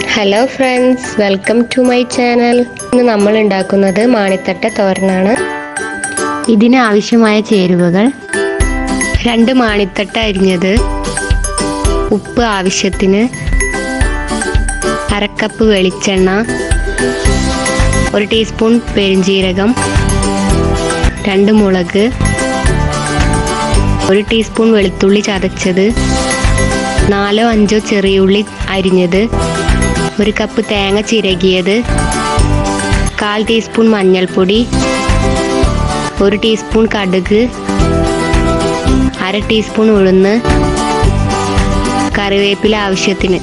Hello friends, welcome to my channel. ഇന്ന് നമ്മൾ ഉണ്ടാക്കുന്നത് മാണിത്തട്ട തോരനാണ്. ഇതിന് ആവശ്യമായ ചേരുവകൾ: 2 മാണിത്തട്ട അരിഞ്ഞത്, ഉപ്പ് ആവശ്യത്തിന്, 1/2 കപ്പ് വെളിച്ചെണ്ണ, 1 ടീസ്പൂൺ പെരുംജീരകം, 2 മുളക്, 1 ടീസ്പൂൺ വെളുത്തുള്ളി ചതച്ചത്, 4-5 ചെറിയുള്ളി അരിഞ്ഞത്, 1 കപ്പ് തേങ്ങ ചിരകിയത്, 1/4 ടീസ്പൂൺ മഞ്ഞൾപ്പൊടി, 1 ടീസ്പൂൺ കടുക്, 1/2 ടീസ്പൂൺ ഉഴുന്ന്, കറിവേപ്പില ആവശ്യത്തിന്.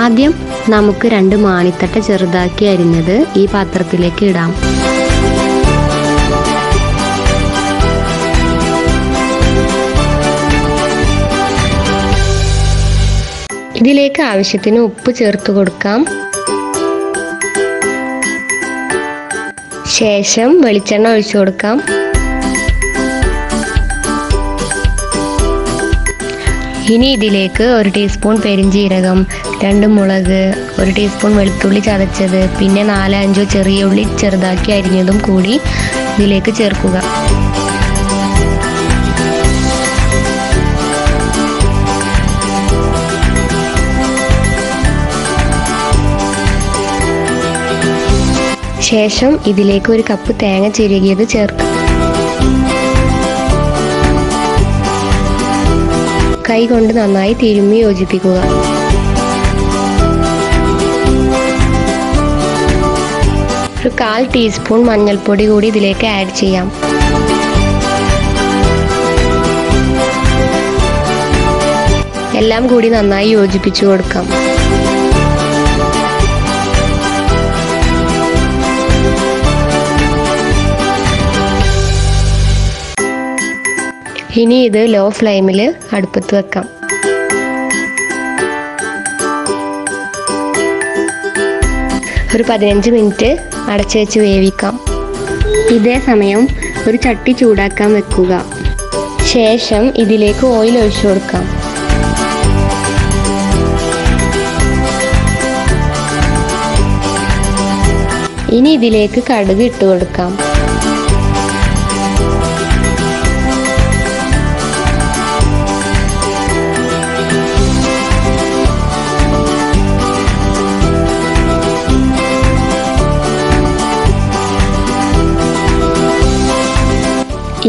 ആദ്യം നമുക്ക് 2 മാണിത്തട്ട ചെറുതാക്കി അരിഞ്ഞത് ഈ പാത്രത്തിലേക്ക് ഇടാം. ഇതിലേക്ക് ആവശ്യത്തിന് ഉപ്പ് ചേർത്ത് കൊടുക്കാം. ശേഷം വെളിച്ചെണ്ണ ഒഴിച്ചു കൊടുക്കാം. ഇനി ഇതിലേക്ക് 1 ടീസ്പൂൺ പെരുംജീരകം, 2 മുളക്, 1 ടീസ്പൂൺ വെളുത്തുള്ളി ചതച്ചത്, പിന്നെ 4-5 ചെറിയ ഉള്ളി ചെറുതാക്കി അരിഞ്ഞതും കൂടി ഇതിലേക്ക് ചേർക്കുക. ശേഷം ഇതിലേക്ക് 1 കപ്പ് തേങ്ങ ചിരകിയത് ചേർക്കുക. കൈ കൊണ്ട് നന്നായി തിരുമ്മി യോജിപ്പിക്കുക. ഒരു 1/4 ടീസ്പൂൺ മഞ്ഞൾപ്പൊടി കൂടി ഇതിലേക്ക് ആഡ് ചെയ്യാം. എല്ലാം കൂടി നന്നായി യോജിപ്പിച്ചു കൊടുക്കാം. ഇനി ഇത് ലോ ഫ്ലെയിമിൽ അടുപ്പത്ത് വെക്കാം. ഒരു 15 മിനിറ്റ് അടച്ചു വെച്ച് വേവിക്കാം. ഇതേ സമയം ഒരു ചട്ടി ചൂടാക്കാൻ വെക്കുക. ശേഷം ഇതിലേക്ക് ഓയിൽ ഒഴിച്ചു കൊടുക്കാം. ഇനി ഇതിലേക്ക് കടുക് ഇട്ട് കൊടുക്കാം.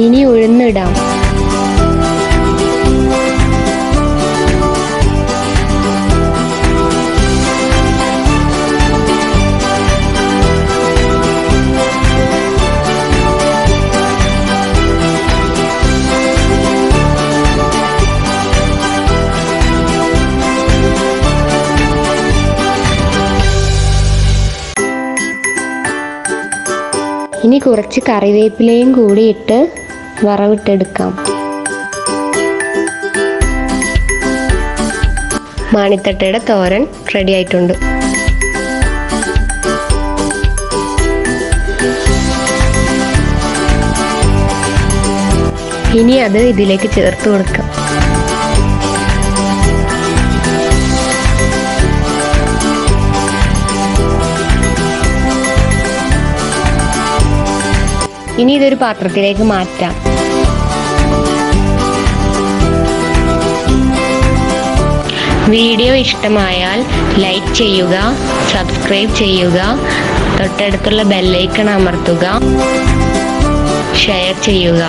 ഇനി ഉഴുന്നിടാം. ഇനി കുറച്ച് കറിവേപ്പിലയും കൂടി ഇട്ട് വറവിട്ടെടുക്കാം. മാണിത്തട്ടയുടെ തോരൻ റെഡി ആയിട്ടുണ്ട്. ഇനി അത് ഇതിലേക്ക് ചേർത്ത് കൊടുക്കാം. ഇനി ഇതൊരു പാത്രത്തിലേക്ക് മാറ്റാം. വീഡിയോ ഇഷ്ടമായാൽ ലൈക്ക് ചെയ്യുക, സബ്സ്ക്രൈബ് ചെയ്യുക, തൊട്ടടുത്തുള്ള ബെല്ലൈക്കൺ അമർത്തുക, ഷെയർ ചെയ്യുക.